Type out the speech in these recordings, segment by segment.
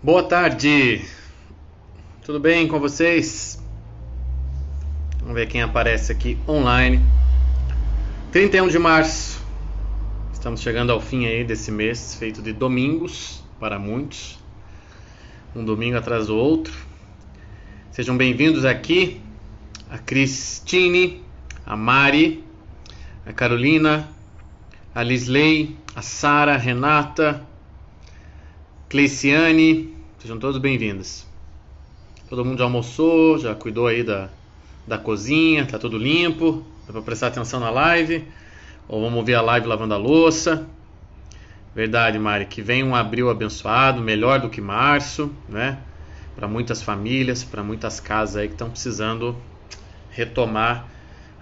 Boa tarde, tudo bem com vocês? Vamos ver quem aparece aqui online. 31 de março, estamos chegando ao fim aí desse mês, feito de domingos para muitos, um domingo atrás do outro. Sejam bem-vindos aqui, a Cristine, a Mari, a Carolina, a Lisley, a Sara, a Renata, Cleiciane, sejam todos bem-vindos. Todo mundo já almoçou, já cuidou aí da cozinha, tá tudo limpo, dá para prestar atenção na live, ou vamos ver a live lavando a louça. Verdade, Mari, que vem um abril abençoado, melhor do que março, né? Para muitas famílias, para muitas casas aí que estão precisando retomar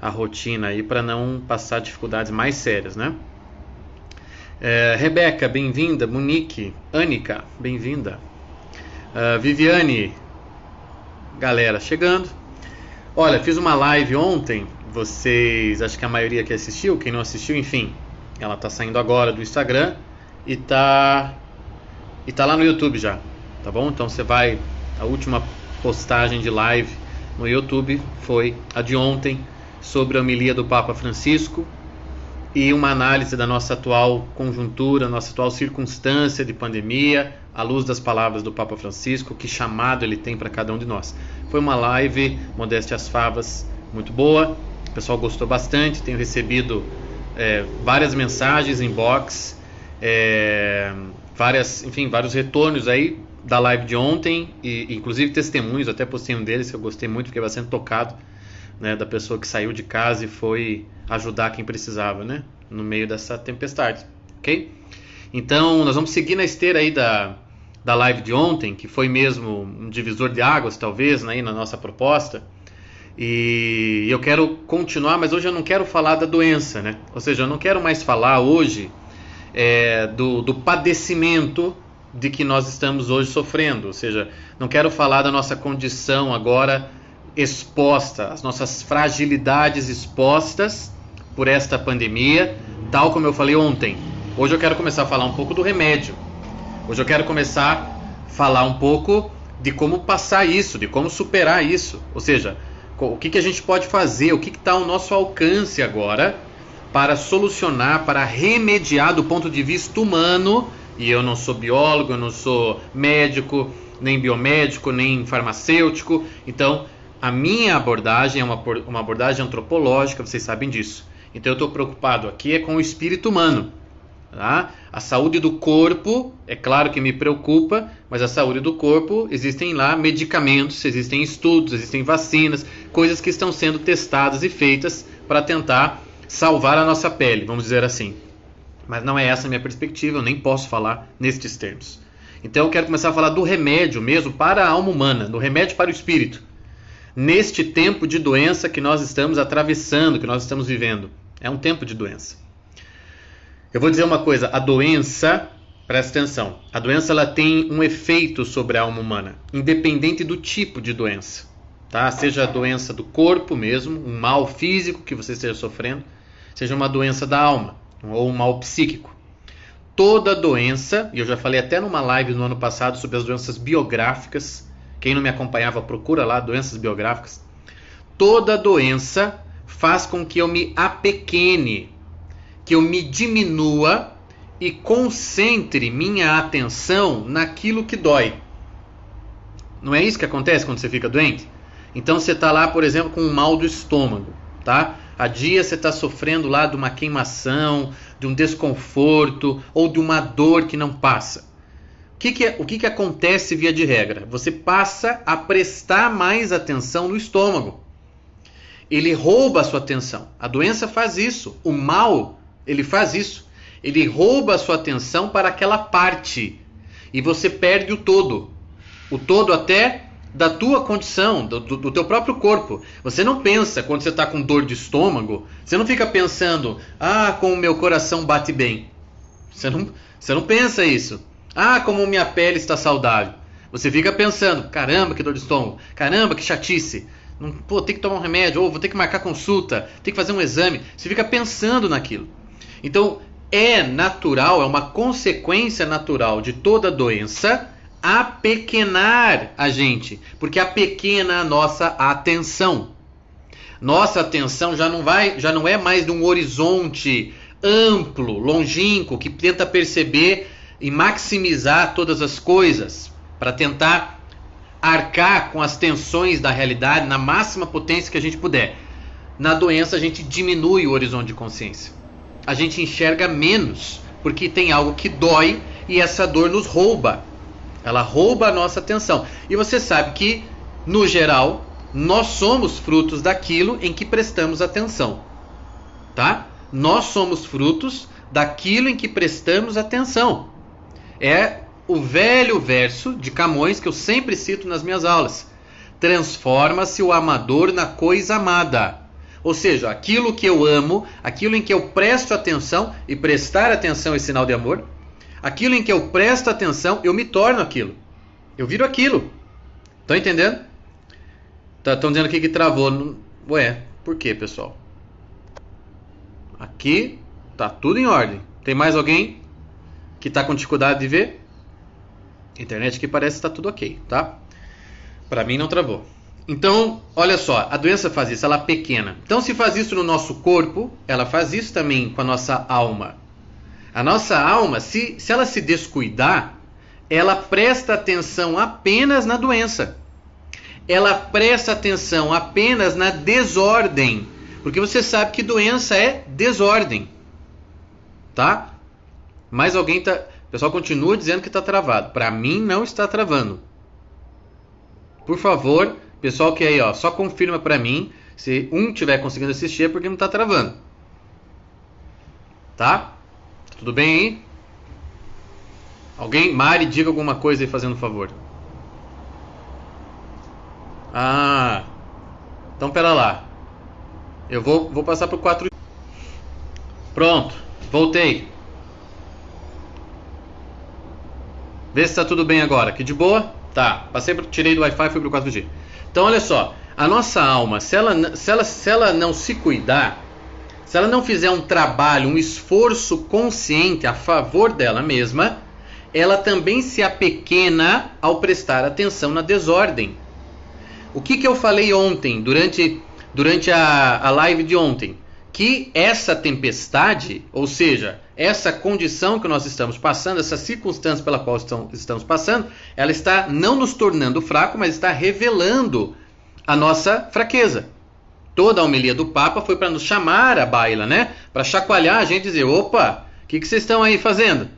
a rotina aí para não passar dificuldades mais sérias, né? Rebeca, bem-vinda. Monique, Anica, bem-vinda. Viviane, galera chegando. Olha, fiz uma live ontem. Vocês, acho que a maioria que assistiu, quem não assistiu, enfim, ela tá saindo agora do Instagram e tá lá no YouTube já, tá bom? Então você vai, a última postagem de live no YouTube foi a de ontem sobre a homilia do Papa Francisco e uma análise da nossa atual conjuntura, nossa atual circunstância de pandemia, à luz das palavras do Papa Francisco, que chamado ele tem para cada um de nós. Foi uma live, modéstia às favas, muito boa, o pessoal gostou bastante, tenho recebido várias mensagens, inbox, vários retornos aí da live de ontem, e inclusive testemunhos, até postei um deles que eu gostei muito, fiquei bastante tocado, né, da pessoa que saiu de casa e foi ajudar quem precisava, né, no meio dessa tempestade, ok? Então nós vamos seguir na esteira aí da live de ontem, que foi mesmo um divisor de águas, talvez, né, na nossa proposta, e eu quero continuar, mas hoje eu não quero falar da doença, né, ou seja, eu não quero mais falar hoje do padecimento de que nós estamos hoje sofrendo, ou seja, não quero falar da nossa condição agora exposta, as nossas fragilidades expostas por esta pandemia, tal como eu falei ontem. Hoje eu quero começar a falar um pouco do remédio. Hoje eu quero começar a falar um pouco de como passar isso, de como superar isso. Ou seja, o que a gente pode fazer, o que está ao nosso alcance agora para solucionar, para remediar do ponto de vista humano. E eu não sou biólogo, eu não sou médico, nem biomédico, nem farmacêutico. Então, a minha abordagem é uma abordagem antropológica, vocês sabem disso. Então eu estou preocupado aqui com o espírito humano. Tá? A saúde do corpo, é claro que me preocupa, mas a saúde do corpo, existem lá medicamentos, existem estudos, existem vacinas, coisas que estão sendo testadas e feitas para tentar salvar a nossa pele, vamos dizer assim. Mas não é essa a minha perspectiva, eu nem posso falar nestes termos. Então eu quero começar a falar do remédio mesmo para a alma humana, do remédio para o espírito. Neste tempo de doença que nós estamos atravessando, que nós estamos vivendo. É um tempo de doença. Eu vou dizer uma coisa, a doença, presta atenção, a doença ela tem um efeito sobre a alma humana, independente do tipo de doença. Tá? Seja a doença do corpo mesmo, um mal físico que você esteja sofrendo, seja uma doença da alma, ou um mal psíquico. Toda doença, e eu já falei até numa live no ano passado sobre as doenças biográficas, quem não me acompanhava, procura lá, doenças biográficas. Toda doença faz com que eu me apequene, que eu me diminua e concentre minha atenção naquilo que dói. Não é isso que acontece quando você fica doente? Então você está lá, por exemplo, com um mal do estômago, tá? Há dias você está sofrendo lá de uma queimação, de um desconforto ou de uma dor que não passa. O que acontece via de regra? Você passa a prestar mais atenção no estômago. Ele rouba a sua atenção. A doença faz isso. O mal, ele faz isso. Ele rouba a sua atenção para aquela parte. E você perde o todo. O todo até da tua condição, do teu próprio corpo. Você não pensa, quando você está com dor de estômago, você não fica pensando, como o meu coração bate bem. Você não pensa isso. Como minha pele está saudável. Você fica pensando, caramba, que dor de estômago, caramba, que chatice, tem que tomar um remédio, ou vou ter que marcar consulta, tem que fazer um exame. Você fica pensando naquilo. Então, é natural, é uma consequência natural de toda doença apequenar a gente, porque apequena a nossa atenção. Nossa atenção já não é mais de um horizonte amplo, longínquo, que tenta perceber e maximizar todas as coisas, para tentar arcar com as tensões da realidade na máxima potência que a gente puder. Na doença a gente diminui o horizonte de consciência. A gente enxerga menos, porque tem algo que dói e essa dor nos rouba. Ela rouba a nossa atenção. E você sabe que, no geral, nós somos frutos daquilo em que prestamos atenção. Tá? Nós somos frutos daquilo em que prestamos atenção. É o velho verso de Camões que eu sempre cito nas minhas aulas. Transforma-se o amador na coisa amada. Ou seja, aquilo que eu amo, aquilo em que eu presto atenção, e prestar atenção é sinal de amor, aquilo em que eu presto atenção, eu me torno aquilo. Eu viro aquilo. Estão entendendo? Estão dizendo aqui que travou. Ué, por quê, pessoal? Aqui tá tudo em ordem. Tem mais alguém que está com dificuldade de ver? A internet aqui parece que está tudo ok, tá? Para mim não travou. Então, olha só, a doença faz isso, ela é pequena. Então, se faz isso no nosso corpo, ela faz isso também com a nossa alma. A nossa alma, se ela se descuidar, ela presta atenção apenas na doença. Ela presta atenção apenas na desordem. Porque você sabe que doença é desordem. Tá? Mas alguém tá... O pessoal continua dizendo que está travado. Para mim não está travando. Por favor, pessoal que aí, ó, só confirma para mim. Se um tiver conseguindo assistir é porque não está travando. Tá? Tudo bem aí? Alguém? Mari, diga alguma coisa aí fazendo favor. Ah, então pera lá. Eu vou passar pro 4. Pronto, voltei. Vê se tá tudo bem agora. Que de boa? Tá, tirei do Wi-Fi e fui pro 4G. Então olha só, a nossa alma, se ela não se cuidar, se ela não fizer um trabalho, um esforço consciente a favor dela mesma, ela também se apequena ao prestar atenção na desordem. O que eu falei ontem, durante a live de ontem? Que essa tempestade, ou seja, essa condição que nós estamos passando, essa circunstância pela qual estamos passando, ela está não nos tornando fraco, mas está revelando a nossa fraqueza. Toda a homilia do Papa foi para nos chamar à baila, né? Para chacoalhar a gente e dizer, opa, o que vocês estão aí fazendo?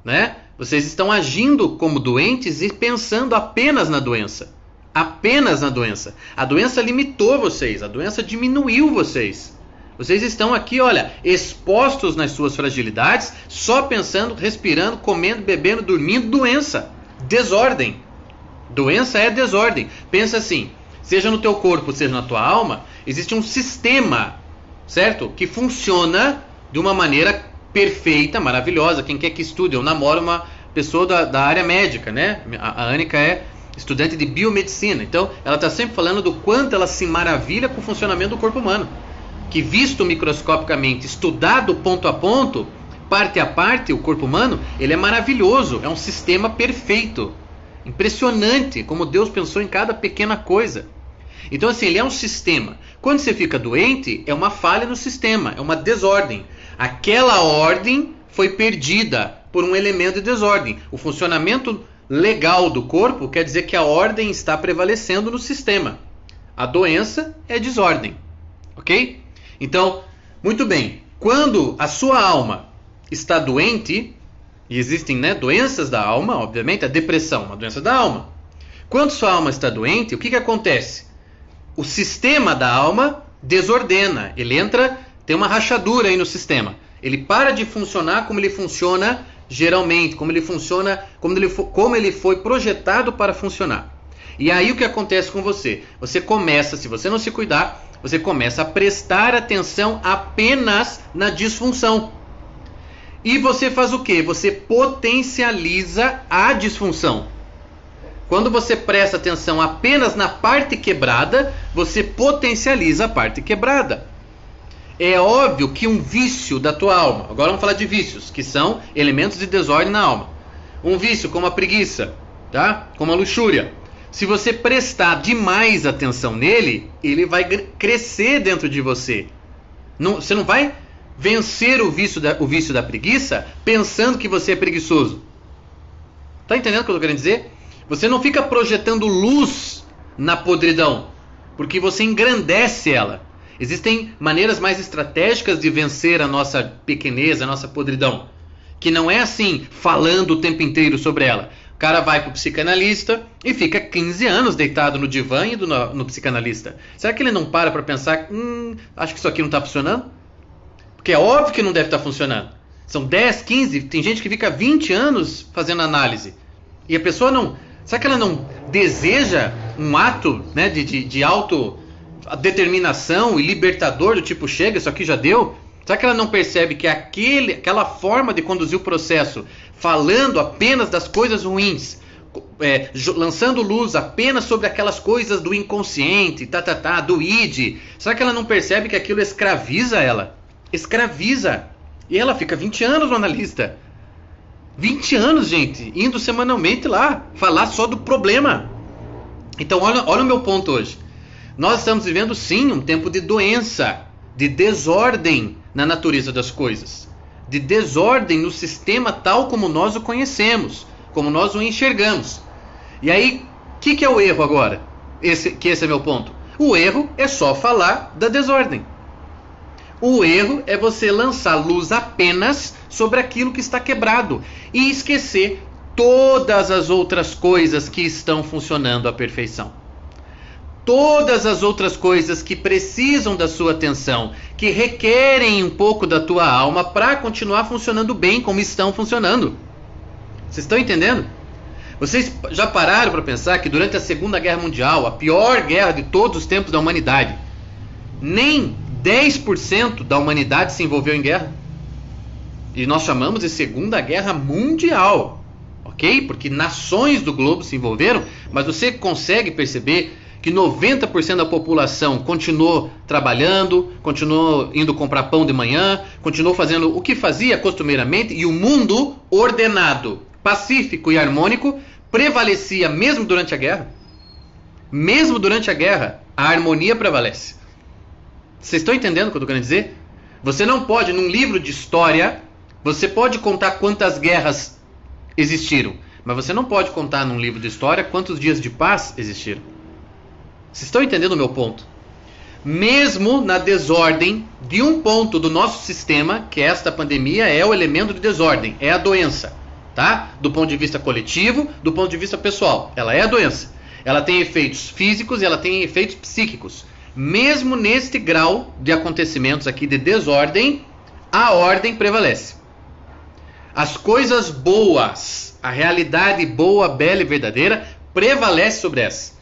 Né? Vocês estão agindo como doentes e pensando apenas na doença. Apenas na doença. A doença limitou vocês, a doença diminuiu vocês. Vocês estão aqui, olha, expostos nas suas fragilidades, só pensando, respirando, comendo, bebendo, dormindo, doença. Desordem. Doença é desordem. Pensa assim, seja no teu corpo, seja na tua alma, existe um sistema, certo? Que funciona de uma maneira perfeita, maravilhosa. Quem quer que estude, eu namoro uma pessoa da área médica, né? A Anica é estudante de biomedicina, então ela está sempre falando do quanto ela se maravilha com o funcionamento do corpo humano. Que visto microscopicamente, estudado ponto a ponto, parte a parte, o corpo humano, ele é maravilhoso, é um sistema perfeito. Impressionante como Deus pensou em cada pequena coisa. Então assim, ele é um sistema. Quando você fica doente, é uma falha no sistema, é uma desordem. Aquela ordem foi perdida por um elemento de desordem. O funcionamento legal do corpo quer dizer que a ordem está prevalecendo no sistema. A doença é desordem. Ok? Então, muito bem. Quando a sua alma está doente, e existem, né, doenças da alma, obviamente, a depressão, uma doença da alma. Quando sua alma está doente, o que acontece? O sistema da alma desordena. Ele entra, tem uma rachadura aí no sistema. Ele para de funcionar como ele funciona geralmente, como ele foi projetado para funcionar. E aí o que acontece com você? Você começa, se você não se cuidar, você começa a prestar atenção apenas na disfunção. E você faz o quê? Você potencializa a disfunção. Quando você presta atenção apenas na parte quebrada, você potencializa a parte quebrada. É óbvio que um vício da tua alma, agora vamos falar de vícios, que são elementos de desordem na alma. Um vício como a preguiça, tá? Como a luxúria. Se você prestar demais atenção nele, ele vai crescer dentro de você. Você não vai vencer o vício da preguiça pensando que você é preguiçoso. Tá entendendo o que eu tô querendo dizer? Você não fica projetando luz na podridão, porque você engrandece ela. Existem maneiras mais estratégicas de vencer a nossa pequenez, a nossa podridão, que não é assim, falando o tempo inteiro sobre ela. O cara vai pro psicanalista e fica 15 anos deitado no divã e no psicanalista. Será que ele não para pensar, acho que isso aqui não está funcionando? Porque é óbvio que não deve estar funcionando. São 10, 15, tem gente que fica 20 anos fazendo análise. E a pessoa não... Será que ela não deseja um ato, né, de autodeterminação e libertador do tipo, chega, isso aqui já deu? Será que ela não percebe que aquela forma de conduzir o processo, falando apenas das coisas ruins, lançando luz apenas sobre aquelas coisas do inconsciente, do id, será que ela não percebe que aquilo escraviza ela? Escraviza. E ela fica 20 anos no analista. 20 anos, gente, indo semanalmente lá, falar só do problema. Então, olha o meu ponto hoje. Nós estamos vivendo, sim, um tempo de doença, de desordem na natureza das coisas, de desordem no sistema tal como nós o conhecemos, como nós o enxergamos. E aí, o que é o erro agora? Esse é meu ponto. O erro é só falar da desordem. O erro é você lançar luz apenas sobre aquilo que está quebrado e esquecer todas as outras coisas que estão funcionando à perfeição. Todas as outras coisas que precisam da sua atenção, que requerem um pouco da tua alma para continuar funcionando bem como estão funcionando. Vocês estão entendendo? Vocês já pararam para pensar que durante a Segunda Guerra Mundial, a pior guerra de todos os tempos da humanidade, nem 10% da humanidade se envolveu em guerra? E nós chamamos de Segunda Guerra Mundial, ok? Porque nações do globo se envolveram, mas você consegue perceber que 90% da população continuou trabalhando, continuou indo comprar pão de manhã, continuou fazendo o que fazia costumeiramente, e o mundo ordenado, pacífico e harmônico prevalecia mesmo durante a guerra. Mesmo durante a guerra, a harmonia prevalece. Vocês estão entendendo o que eu estou querendo dizer? Você não pode, num livro de história, você pode contar quantas guerras existiram, mas você não pode contar num livro de história quantos dias de paz existiram. Vocês estão entendendo o meu ponto? Mesmo na desordem de um ponto do nosso sistema, que esta pandemia é o elemento de desordem, é a doença, tá? Do ponto de vista coletivo, do ponto de vista pessoal, ela é a doença. Ela tem efeitos físicos e ela tem efeitos psíquicos. Mesmo neste grau de acontecimentos aqui de desordem, a ordem prevalece. As coisas boas, a realidade boa, bela e verdadeira prevalece sobre essa.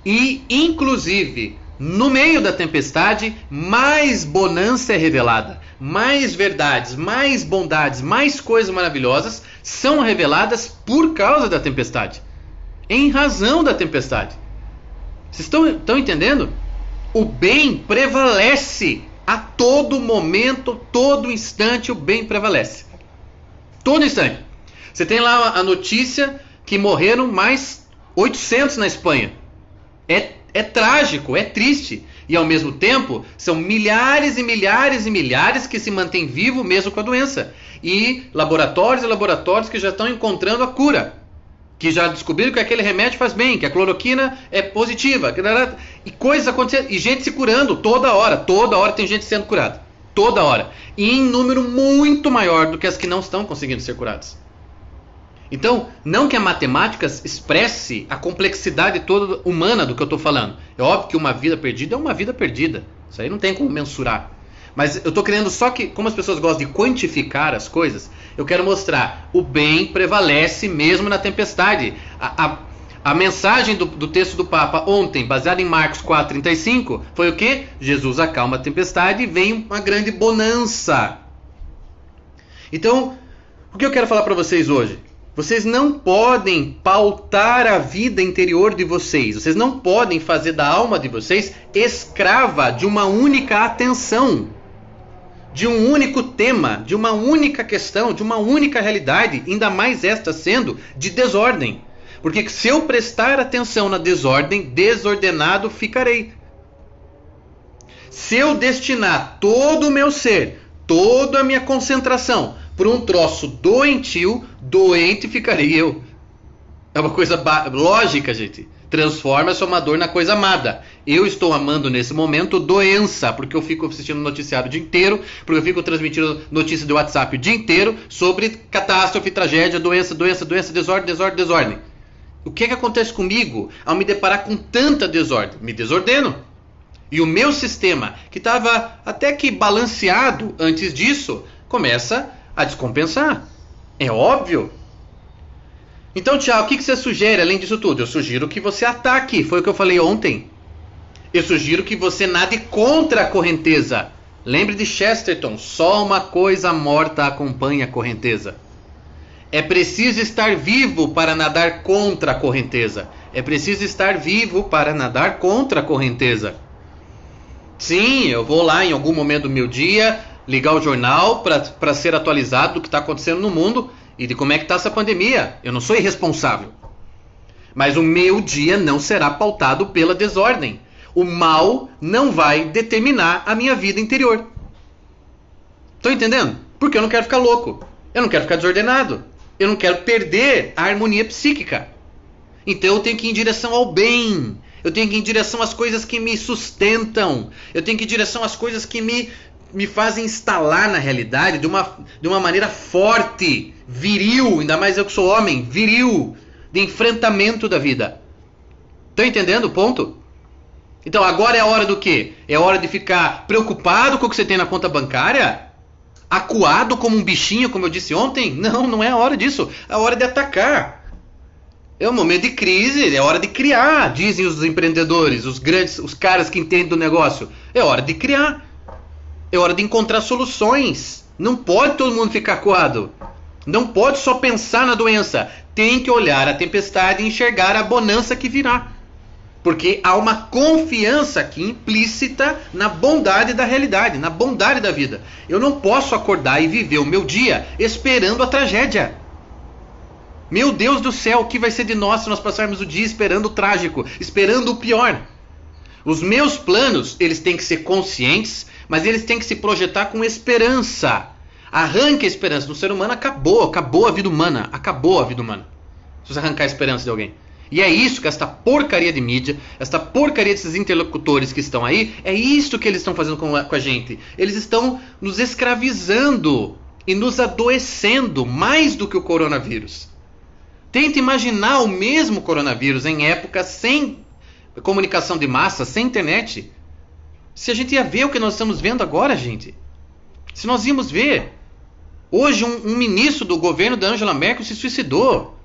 E, inclusive, no meio da tempestade, mais bonança é revelada. Mais verdades, mais bondades, mais coisas maravilhosas são reveladas por causa da tempestade. Em razão da tempestade. Vocês estão entendendo? O bem prevalece a todo momento, todo instante o bem prevalece. Todo instante. Você tem lá a notícia que morreram mais 800 na Espanha. É trágico, é triste. E ao mesmo tempo, são milhares e milhares e milhares que se mantêm vivos mesmo com a doença. E laboratórios e laboratórios que já estão encontrando a cura. Que já descobriram que aquele remédio faz bem, que a cloroquina é positiva. E coisas acontecendo, e gente se curando toda hora tem gente sendo curada. Toda hora. E em número muito maior do que as que não estão conseguindo ser curadas. Então, não que a matemática expresse a complexidade toda humana do que eu estou falando. É óbvio que uma vida perdida é uma vida perdida. Isso aí não tem como mensurar. Mas eu estou querendo só que, como as pessoas gostam de quantificar as coisas, eu quero mostrar, o bem prevalece mesmo na tempestade. A mensagem do texto do Papa ontem, baseada em Marcos 4,35, foi o quê? Jesus acalma a tempestade e vem uma grande bonança. Então, o que eu quero falar para vocês hoje? Vocês não podem pautar a vida interior de vocês. Vocês não podem fazer da alma de vocês escrava de uma única atenção. de um único tema, de uma única questão, de uma única realidade, ainda mais esta sendo de desordem. Porque se eu prestar atenção na desordem, desordenado ficarei. Se eu destinar todo o meu ser, toda a minha concentração por um troço doentio, doente ficarei eu. É uma coisa lógica, gente. Transforma-se uma dor na coisa amada. Eu estou amando nesse momento doença, porque eu fico assistindo noticiário o dia inteiro, porque eu fico transmitindo notícia do WhatsApp o dia inteiro sobre catástrofe, tragédia, doença, desordem. O que acontece comigo ao me deparar com tanta desordem? Me desordeno. E o meu sistema, que estava até que balanceado antes disso, começa a descompensar. É óbvio. Então, Tiago, o que você sugere além disso tudo? Eu sugiro que você ataque. Foi o que eu falei ontem. Eu sugiro que você nade contra a correnteza. Lembre de Chesterton. Só uma coisa morta acompanha a correnteza. É preciso estar vivo para nadar contra a correnteza. É preciso estar vivo para nadar contra a correnteza. Sim, eu vou lá em algum momento do meu dia ligar o jornal para ser atualizado do que está acontecendo no mundo e de como é que está essa pandemia. Eu não sou irresponsável. Mas o meu dia não será pautado pela desordem. O mal não vai determinar a minha vida interior. Estão entendendo? Porque eu não quero ficar louco. Eu não quero ficar desordenado. Eu não quero perder a harmonia psíquica. Então eu tenho que ir em direção ao bem. Eu tenho que ir em direção às coisas que me sustentam. Eu tenho que ir em direção às coisas que me fazem instalar na realidade de uma maneira forte, viril, ainda mais eu que sou homem, viril, de enfrentamento da vida. Estão entendendo o ponto? Então agora é a hora do quê? É a hora de ficar preocupado com o que você tem na conta bancária? Acuado como um bichinho, como eu disse ontem? Não, não é a hora disso. É a hora de atacar. É um momento de crise, é hora de criar, dizem os empreendedores, os caras que entendem do negócio. É hora de criar. É hora de encontrar soluções. Não pode todo mundo ficar acuado. Não pode só pensar na doença. Tem que olhar a tempestade e enxergar a bonança que virá. Porque há uma confiança aqui implícita na bondade da realidade, na bondade da vida. Eu não posso acordar e viver o meu dia esperando a tragédia. Meu Deus do céu, o que vai ser de nós se nós passarmos o dia esperando o trágico, esperando o pior? Os meus planos, eles têm que ser conscientes, mas eles têm que se projetar com esperança. Arranque a esperança. No ser humano acabou a vida humana. Acabou a vida humana. Se você arrancar a esperança de alguém. E é isso que esta porcaria de mídia, esta porcaria desses interlocutores que estão aí, é isso que eles estão fazendo com a gente. Eles estão nos escravizando e nos adoecendo mais do que o coronavírus. Tenta imaginar o mesmo coronavírus em época sem comunicação de massa, sem internet. Se a gente ia ver o que nós estamos vendo agora, gente. Se nós íamos ver. Hoje um ministro do governo da Angela Merkel se suicidou.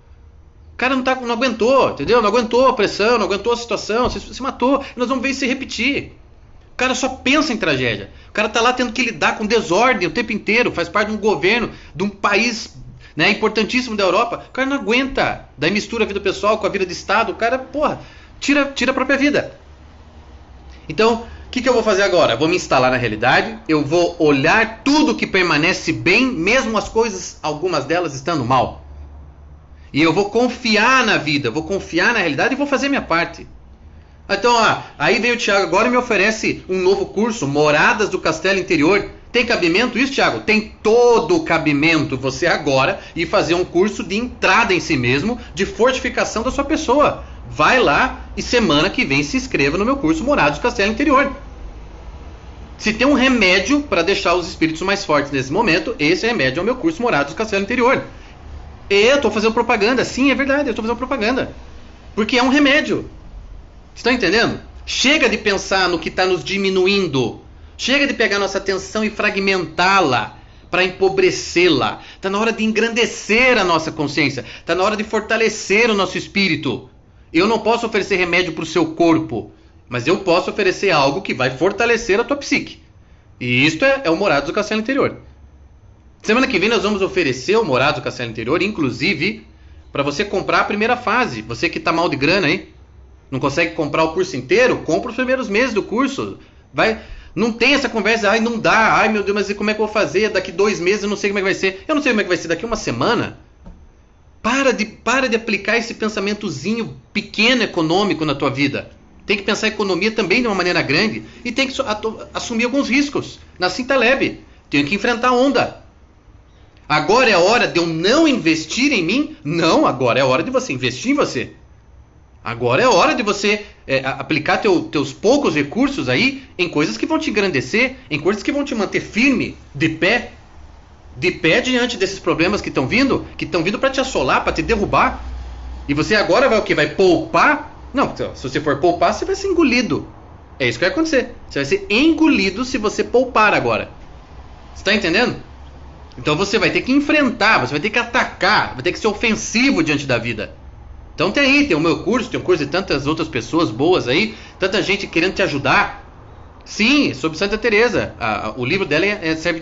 O cara não aguentou, entendeu? Não aguentou a pressão, não aguentou a situação, se matou. E nós vamos ver isso se repetir. O cara só pensa em tragédia. O cara está lá tendo que lidar com desordem o tempo inteiro. Faz parte de um governo, de um país, né, importantíssimo da Europa. O cara não aguenta. Daí mistura a vida pessoal com a vida de Estado. O cara, porra, tira a própria vida. Então, o que eu vou fazer agora? Eu vou me instalar na realidade. Eu vou olhar tudo que permanece bem, mesmo as coisas, algumas delas estando mal. E eu vou confiar na vida, vou confiar na realidade e vou fazer minha parte. Então, aí veio o Tiago agora e me oferece um novo curso, Moradas do Castelo Interior. Tem cabimento isso, Tiago? Tem todo o cabimento você agora ir fazer um curso de entrada em si mesmo, de fortificação da sua pessoa. Vai lá e semana que vem se inscreva no meu curso Moradas do Castelo Interior. Se tem um remédio para deixar os espíritos mais fortes nesse momento, esse remédio é o meu curso Moradas do Castelo Interior. Eu estou fazendo propaganda, sim, é verdade, eu estou fazendo propaganda. Porque é um remédio. Estão entendendo? Chega de pensar no que está nos diminuindo. Chega de pegar nossa atenção e fragmentá-la para empobrecê-la. Está na hora de engrandecer a nossa consciência. Está na hora de fortalecer o nosso espírito. Eu não posso oferecer remédio para o seu corpo, mas eu posso oferecer algo que vai fortalecer a tua psique. E isto é o Morados do Castelo Interior. Semana que vem nós vamos oferecer o Morados do Castelo Interior, inclusive, para você comprar a primeira fase. Você que está mal de grana aí, não consegue comprar o curso inteiro, compra os primeiros meses do curso. Não tem essa conversa, ai, não dá, ai meu Deus, mas como é que eu vou fazer? Daqui 2 meses eu não sei como é que vai ser. Eu não sei como é que vai ser daqui 1 semana. Para de aplicar esse pensamentozinho pequeno econômico na tua vida. Tem que pensar a economia também de uma maneira grande e tem que assumir alguns riscos. Nassim Taleb, tenho que enfrentar a onda. Agora é a hora de eu não investir em mim? Não, agora é a hora de você investir em você. Agora é a hora de você aplicar teus poucos recursos aí em coisas que vão te engrandecer, em coisas que vão te manter firme, de pé diante desses problemas que estão vindo para te assolar, para te derrubar. E você agora vai o quê? Vai poupar? Não, se você for poupar, você vai ser engolido. É isso que vai acontecer. Você vai ser engolido se você poupar agora. Você está entendendo? Então você vai ter que enfrentar, você vai ter que atacar, vai ter que ser ofensivo diante da vida. Então tem o meu curso, tem o curso de tantas outras pessoas boas aí, tanta gente querendo te ajudar. Sim, sobre Santa Teresa. O livro dela serve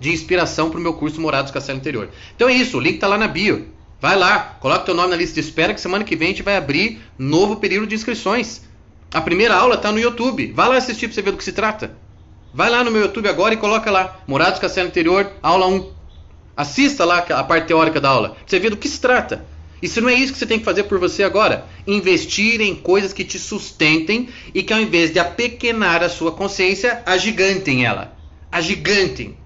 de inspiração para o meu curso Morados Castelo Interior. Então é isso, o link está lá na bio. Vai lá, coloca teu nome na lista de espera que semana que vem a gente vai abrir novo período de inscrições. A primeira aula está no YouTube. Vai lá assistir para você ver do que se trata. Vai lá no meu YouTube agora e coloca lá, Morados Castelo Interior, aula 1. Assista lá a parte teórica da aula, pra você ver do que se trata. E se não é isso que você tem que fazer por você agora, investir em coisas que te sustentem e que ao invés de apequenar a sua consciência, agigantem ela. Agigantem.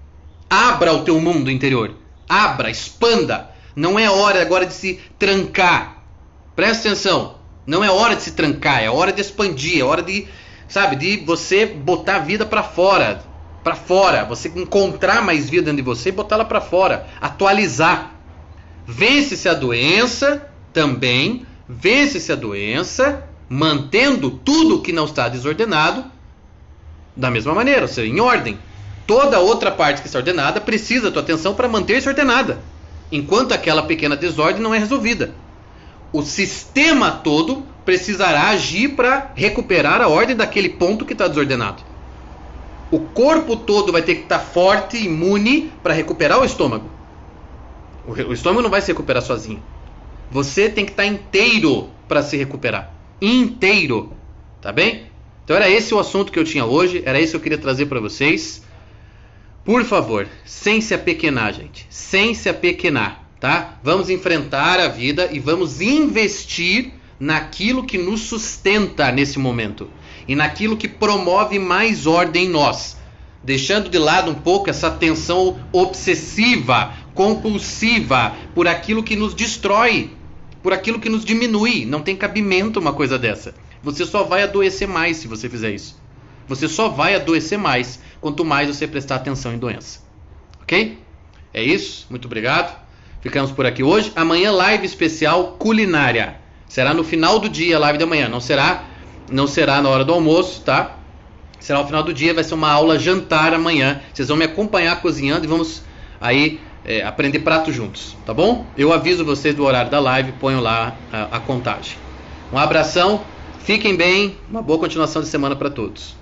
Abra o teu mundo interior. Abra, expanda. Não é hora agora de se trancar. Presta atenção. Não é hora de se trancar, é hora de expandir, é hora de, de você botar a vida para fora. Para fora, você encontrar mais vida dentro de você e botar ela para fora, atualizar. Vence-se a doença também, vence-se a doença, mantendo tudo que não está desordenado da mesma maneira, ou seja, em ordem. Toda outra parte que está ordenada precisa da tua atenção para manter-se ordenada, enquanto aquela pequena desordem não é resolvida. O sistema todo precisará agir para recuperar a ordem daquele ponto que está desordenado. O corpo todo vai ter que estar forte, imune, para recuperar o estômago. O estômago não vai se recuperar sozinho. Você tem que estar inteiro para se recuperar. Inteiro. Tá bem? Então era esse o assunto que eu tinha hoje. Era isso que eu queria trazer para vocês. Por favor, sem se apequenar, gente. Sem se apequenar, tá? Vamos enfrentar a vida e vamos investir naquilo que nos sustenta nesse momento. E naquilo que promove mais ordem em nós. Deixando de lado um pouco essa tensão obsessiva, compulsiva, por aquilo que nos destrói, por aquilo que nos diminui. Não tem cabimento uma coisa dessa. Você só vai adoecer mais se você fizer isso. Você só vai adoecer mais quanto mais você prestar atenção em doença. Ok? É isso. Muito obrigado. Ficamos por aqui hoje. Amanhã live especial culinária. Será no final do dia a live da manhã. Não será na hora do almoço, tá? Será no final do dia. Vai ser uma aula jantar amanhã. Vocês vão me acompanhar cozinhando e vamos aí aprender prato juntos, tá bom? Eu aviso vocês do horário da live. Ponho lá a contagem. Um abração. Fiquem bem. Uma boa continuação de semana para todos.